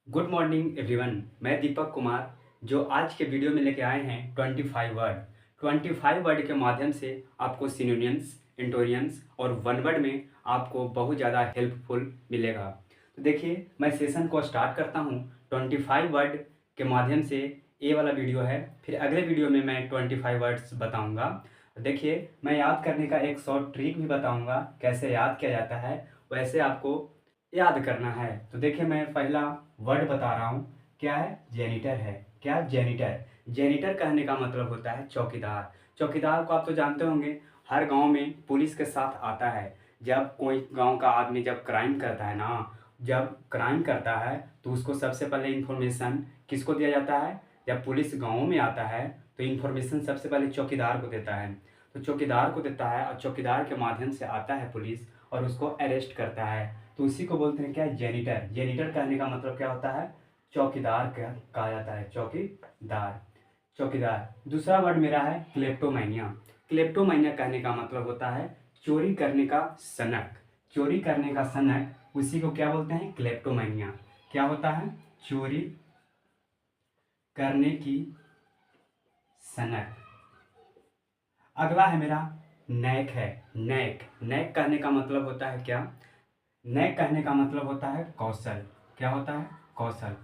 Good morning everyone. मैं दीपक कुमार जो आज के वीडियो में लेके आए हैं 25 वर्ड के माध्यम से आपको सिनोनिम्स, एंटोनिम्स और वन वर्ड में आपको बहुत ज़्यादा हेल्पफुल मिलेगा। तो देखिए, मैं सेशन को स्टार्ट करता हूँ 25 वर्ड के माध्यम से। ये वाला वीडियो है, फिर अगले वीडियो में मैं 25 वर्ड्स बताऊँगा। देखिए, मैं याद करने का एक शॉर्ट ट्रिक भी बताऊँगा कैसे याद किया जाता है, वैसे आपको याद करना है। तो देखिए, मैं पहला वर्ड बता रहा हूँ। क्या है? जेनिटर है। क्या? जेनिटर। जेनिटर कहने का मतलब होता है चौकीदार। चौकीदार को आप तो जानते होंगे, हर गांव में पुलिस के साथ आता है। जब कोई गांव का आदमी जब क्राइम करता है ना, जब क्राइम करता है तो उसको सबसे पहले इन्फॉर्मेशन किसको दिया जाता है? जब पुलिस गाँव में आता है तो इन्फॉर्मेशन सबसे पहले चौकीदार को देता है। तो चौकीदार को देता है और चौकीदार के माध्यम से आता है पुलिस और उसको अरेस्ट करता है। तो उसी को बोलते हैं क्या? जेनिटर। जेनिटर कहने का मतलब क्या होता है? चौकीदार कहा जाता है। चौकीदार। चौकीदार। दूसरा वर्ड मेरा है क्लेप्टोमानिया। क्लेप्टोमानिया कहने का मतलब होता है चोरी करने का सनक। चोरी करने का सनक, उसी को क्या बोलते हैं? क्लेप्टोमानिया। क्या होता है? चोरी करने की सनक। अगला है मेरा नैक है। नैक। नैक कहने का मतलब होता है क्या? नैक कहने का मतलब होता है कौशल। क्या होता है? कौशल।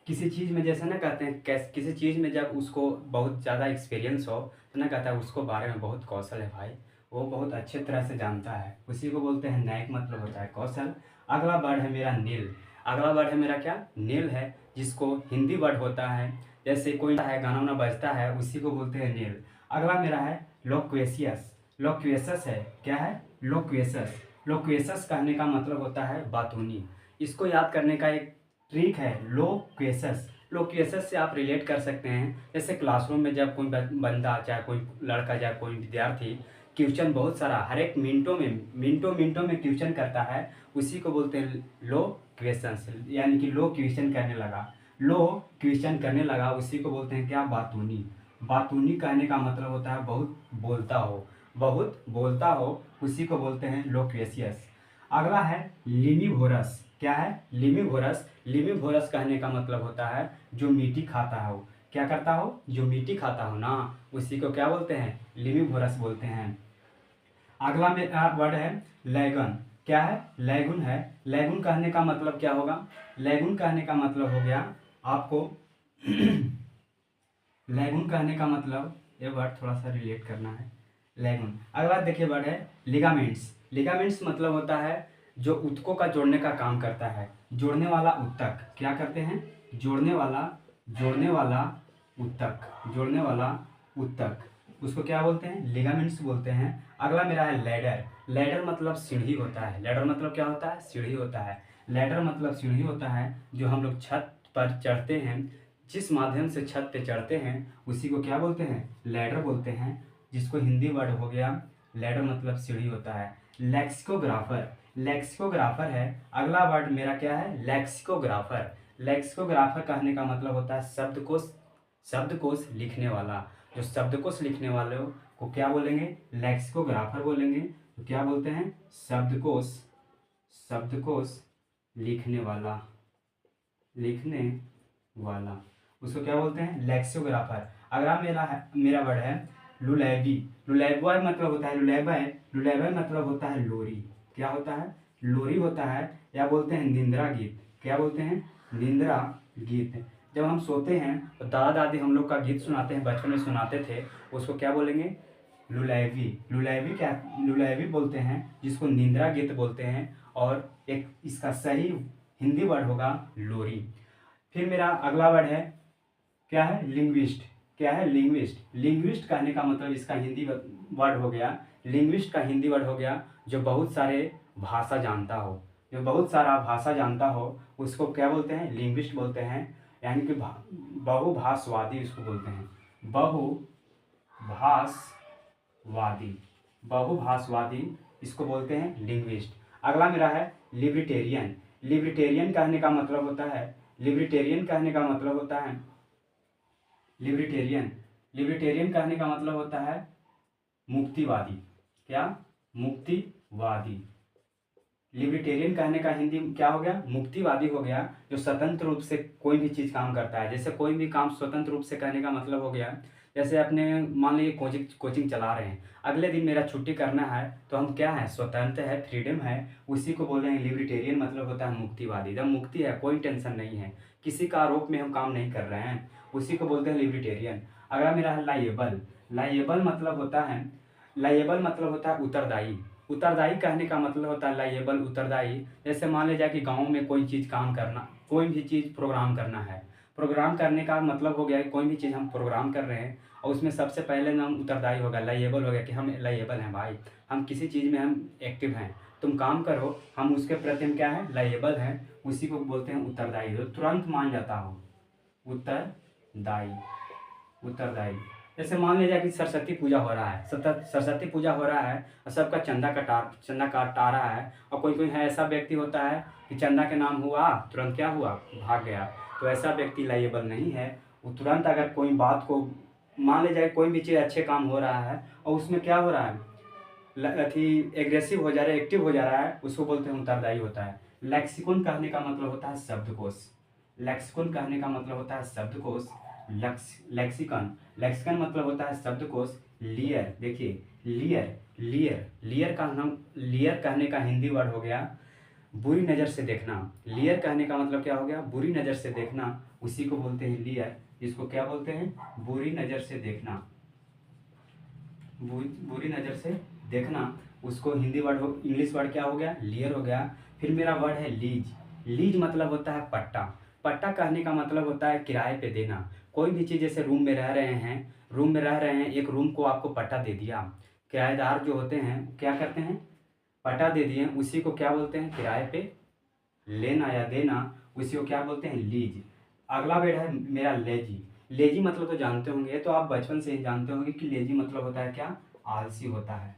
किसी चीज़ में जैसे ना कहते हैं, किसी चीज़ में जब उसको बहुत ज़्यादा एक्सपीरियंस हो तो ना कहता है उसको बारे में बहुत कौशल है भाई, वो बहुत अच्छे तरह से जानता है, उसी को बोलते हैं नैक। मतलब होता है कौशल। अगला वर्ड है मेरा नील। अगला वर्ड है मेरा क्या? नील है, जिसको हिंदी वर्ड होता है, जैसे कोई है गाना वाना बजता है, उसी को बोलते हैं नील। अगला मेरा है लोक्वेशियस। लोक्वेशस है। क्या है? लोक्वेशस। लोक्वेशस कहने का मतलब होता है बातूनी। इसको याद करने का एक ट्रिक है, लोक्वेशस। लोक्वेशस से आप रिलेट कर सकते हैं, जैसे क्लासरूम में जब कोई बंदा, चाहे कोई लड़का, चाहे कोई विद्यार्थी क्वेश्चन बहुत सारा हर एक मिनटों में क्वेश्चन करता है, उसी को बोलते हैं लो क्वेश्चंस। यानी कि लो क्वेश्चन करने लगा, लो क्वेश्चन करने लगा, उसी को बोलते हैं क्या? बातूनी। बातूनी कहने का मतलब होता है बहुत बोलता हो, बहुत बोलता हो, उसी को बोलते हैं लोक्वेशियस। अगला है लिमिवोरस। क्या है? लिमिवोरस। लिमिवोरस कहने का मतलब होता है जो मीठी खाता हो। क्या करता हो? जो मीठी खाता हो ना, उसी को क्या बोलते हैं? लिमिवोरस बोलते हैं। अगला मेरा वर्ड है लैगन। क्या है? लैगुन है। लैगुन कहने का मतलब क्या होगा? लैगुन कहने का मतलब हो गया आपको लैगून कहने का मतलब, ये वर्ड थोड़ा सा रिलेट करना है। लैगून। अगला देखिए वर्ड है लिगामेंट्स। लिगामेंट्स मतलब होता है जो ऊतकों का जोड़ने का काम करता है, जोड़ने वाला ऊतक। क्या करते हैं? जोड़ने वाला ऊतक, जोड़ने वाला ऊतक, उसको क्या बोलते हैं? लिगामेंट्स बोलते हैं। अगला मेरा है लैडर। लैडर मतलब सीढ़ी होता है। लैडर मतलब क्या होता है? सीढ़ी होता है। लैडर मतलब सीढ़ी होता है जो हम लोग छत पर चढ़ते हैं, जिस माध्यम से छत पे चढ़ते हैं, उसी को क्या बोलते हैं? लैडर बोलते हैं, जिसको हिंदी वर्ड हो गया लैडर मतलब सीढ़ी होता है। लेक्सिकोग्राफर। लेक्सिकोग्राफर है। अगला वर्ड मेरा क्या है? लेक्सिकोग्राफर। लेक्सिकोग्राफर कहने का मतलब होता है शब्दकोश। शब्दकोश लिखने वाला। जो शब्दकोश लिखने वाले को क्या बोलेंगे? लेक्सिकोग्राफर बोलेंगे। तो क्या बोलते हैं? शब्दकोश। शब्दकोश लिखने वाला, लिखने वाला, उसको क्या बोलते हैं? लेक्सियोग्राफर। अगला मेरा वर्ड है लुलैबी। लुलैबॉय मतलब होता है, लुलैबॉय, लुलैबॉय मतलब होता है लोरी। क्या होता है? लोरी होता है, या बोलते हैं निंद्रा गीत। क्या बोलते हैं? निंद्रा गीत। जब हम सोते हैं तो दादा दादी हम लोग का गीत सुनाते हैं, बचपन में सुनाते थे, उसको क्या बोलेंगे? लुलैबी। लुलैबी क्या? लुलैबी बोलते हैं, जिसको निंद्रा गीत बोलते हैं। और एक इसका सही हिंदी वर्ड होगा लोरी। फिर मेरा अगला वर्ड है क्या है? लिंग्विस्ट। क्या है? लिंग्विस्ट। लिंग्विस्ट कहने का मतलब इसका हिंदी वर्ड हो गया, लिंग्विस्ट का हिंदी वर्ड हो गया जो बहुत सारे भाषा जानता हो। जो बहुत सारा भाषा जानता हो उसको क्या बोलते हैं? लिंग्विस्ट बोलते हैं। यानी कि बहुभाषवादी उसको बोलते हैं। बहुभाषवादी। बहुभाषवादी इसको बोलते हैं लिंग्विस्ट। अगला मेरा है लिबर्टेरियन। लिबर्टेरियन कहने का मतलब होता है, लिबर्टेरियन कहने का मतलब होता है, लिबर्टेरियन, लिबर्टेरियन कहने का मतलब होता है मुक्तिवादी। क्या? मुक्तिवादी। लिबर्टेरियन कहने का हिंदी क्या हो गया, मुक्तिवादी हो गया, जो स्वतंत्र रूप से कोई भी चीज़ काम करता है। जैसे कोई भी काम स्वतंत्र रूप से करने का मतलब हो गया, जैसे अपने मान लीजिए कोचिंग कोचिंग चला रहे हैं, अगले दिन मेरा छुट्टी करना है तो हम क्या है, स्वतंत्र है, फ्रीडम है, उसी को बोल रहे हैं लिबर्टेरियन, मतलब होता है मुक्तिवादी। जब मुक्ति है, कोई टेंशन नहीं है, किसी का आरोप में हम काम नहीं कर रहे हैं, उसी को बोलते हैं लिबर्टेरियन। अगला मेरा है लाइएबल। लाइएबल मतलब होता है, लाइएबल मतलब होता है उत्तरदायी। उत्तरदायी कहने का मतलब होता है लाइएबल, उत्तरदायी। जैसे मान लीजिए कि गांव में कोई चीज़ काम करना, कोई भी चीज़ प्रोग्राम करना है, प्रोग्राम करने का मतलब हो गया कि कोई भी चीज़ हम प्रोग्राम कर रहे हैं और उसमें सबसे पहले नाम उत्तरदायी होगा, लाइएबल हो गया कि हम लाइएबल हैं भाई, हम किसी चीज़ में हम एक्टिव हैं, तुम काम करो, हम उसके प्रति हम क्या है, लाइएबल हैं, उसी को बोलते हैं उत्तरदायी, जो तुरंत मान जाता हो, उत्तरदायी, उत्तरदायी। जैसे मान लीजिए कि सरस्वती पूजा हो रहा है, सरस्वती पूजा हो रहा है और सबका चंदा काटा रहा है, और कोई कोई है ऐसा व्यक्ति होता है कि चंदा के नाम हुआ तुरंत क्या हुआ, भाग गया, तो ऐसा व्यक्ति लाइएबल नहीं है। वो तुरंत अगर कोई बात को, मान लीजिए कोई भी चीज़ अच्छे काम हो रहा है और उसमें क्या हो रहा है, अथी एग्रेसिव हो जा रहा है, एक्टिव हो जा रहा है, उसको बोलते हैं उत्तरदायी होता है। लेक्सिकॉन कहने का मतलब होता है शब्दकोश। लेक्सिकॉन कहने का मतलब होता है शब्दकोश। लेक्सिकन, लेक्सिकन मतलब होता है शब्दकोश। लियर, देखिए लियर, लियर, लियर का नाम, लियर कहने का हिंदी वर्ड हो गया बुरी नज़र से देखना। लियर कहने का मतलब क्या हो गया, बुरी नज़र से देखना, उसी को बोलते हैं लियर, जिसको क्या बोलते हैं, बुरी नज़र से देखना, बुरी नज़र से देखना, उसको हिंदी वर्ड हो, इंग्लिश वर्ड क्या हो गया, लियर हो गया। फिर मेरा वर्ड है लीज। लीज मतलब होता है पट्टा। पट्टा कहने का मतलब होता है किराए पे देना। कोई भी चीज़, जैसे रूम में रह रहे हैं, रूम में रह रहे हैं, एक रूम को आपको पट्टा दे दिया, किराएदार जो होते हैं क्या करते हैं, पट्टा दे दिए, उसी को क्या बोलते हैं, किराए पे लेना या देना, उसी को क्या बोलते हैं, लीज। अगला वर्ड है मेरा लेजी। लेजी मतलब तो जानते होंगे, तो आप बचपन से ही जानते होंगे कि लेजी मतलब होता है क्या, आलसी होता है।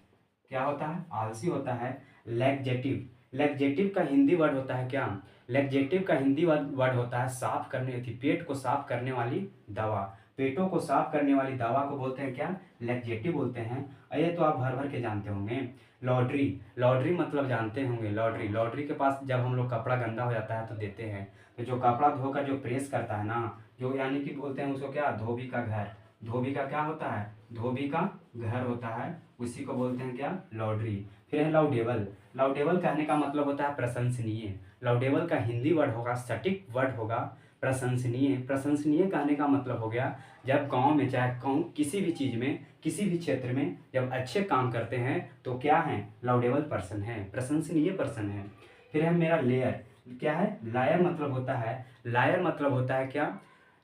क्या होता है, आलसी होता है। लेग्जेटिव, लेग्जेटिव का हिंदी वर्ड होता है क्या, लेग्जेटिव का हिंदी वर्ड होता है साफ करने थी, पेट को साफ करने वाली दवा। पेटों को साफ करने वाली दवा को बोलते हैं क्या, लेग्जेटिव बोलते हैं। और ये तो आप भर भर के जानते होंगे। लॉन्ड्री, लॉन्ड्री मतलब जानते होंगे, लॉन्ड्री, लॉन्ड्री के पास जब हम लोग कपड़ा गंदा हो जाता है तो देते हैं, तो जो कपड़ा धोकर जो प्रेस करता है ना, जो यानी कि बोलते हैं उसको क्या, धोबी का घर। धोबी का क्या होता है, धोबी का घर होता है, उसी को बोलते हैं क्या, लॉन्ड्री। फिर है लाउडेबल। लाउडेबल कहने का मतलब होता है प्रशंसनीय। लाउडेबल का हिंदी वर्ड होगा, सटीक वर्ड होगा प्रशंसनीय। प्रशंसनीय कहने का मतलब हो गया, जब गांव में चाहे कहूँ किसी भी चीज़ में, किसी भी क्षेत्र में जब अच्छे काम करते हैं तो क्या है, लाउडेबल पर्सन है, प्रशंसनीय पर्सन है। फिर है मेरा लेयर। क्या है, लायर मतलब होता है, लायर मतलब होता है क्या,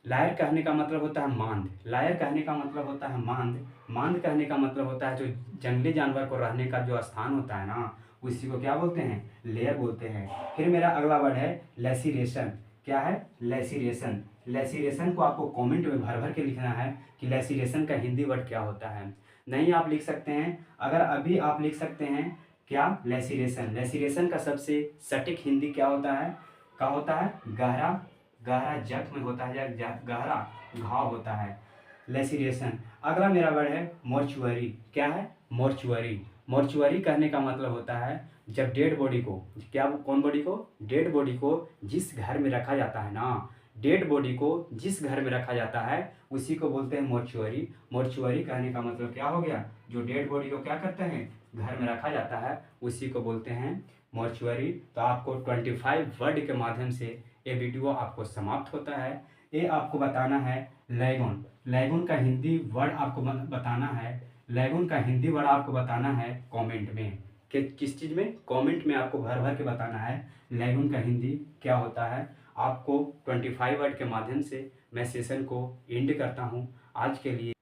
लायर कहने का मतलब होता है मांद। लायर कहने का मतलब होता है मांद। मांद कहने का मतलब होता है जो जंगली जानवर को रहने का जो स्थान होता है ना, उसी को क्या बोलते हैं, लेयर बोलते हैं। फिर मेरा अगला वर्ड है लेसिरेशन। क्या है, लेसिरेशन। लेसिरेशन को आपको कमेंट में भर भर के लिखना है कि लेसिरेशन का हिंदी वर्ड क्या होता है। नहीं आप लिख सकते हैं, अगर अभी आप लिख सकते हैं क्या, लेसिरेशन। लेसिरेशन का सबसे सटीक हिंदी क्या होता है, क्या होता है, गहरा, गहरा जख्म होता है या गहरा घाव होता है, लेसिरेशन। अगला मेरा वर्ड है मोर्चुअरी। क्या है, मोर्चुअरी। मोर्चुअरी कहने का मतलब होता है जब डेड बॉडी को, क्या, कौन बॉडी को, डेड बॉडी को जिस घर में रखा जाता है ना, डेड बॉडी को जिस घर में रखा जाता है उसी को बोलते हैं मोर्चुअरी। मोर्चुअरी कहने का मतलब क्या हो गया, जो डेड बॉडी को क्या करते हैं, घर में रखा जाता है, उसी को बोलते हैं मोर्चुअरी। तो आपको 25 वर्ड के माध्यम से ये वीडियो आपको समाप्त होता है। ये आपको बताना है लैगून। लैगून का हिंदी वर्ड आपको बताना है, लैगून का हिंदी वर्ड आपको बताना है कमेंट में, कि किस चीज़ में, कमेंट में आपको भर भर के बताना है लैगून का हिंदी क्या होता है। आपको 25 वर्ड के माध्यम से मैं सेशन को एंड करता हूँ। आज के लिए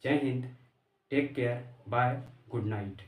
जय हिंद, take care, bye, good night.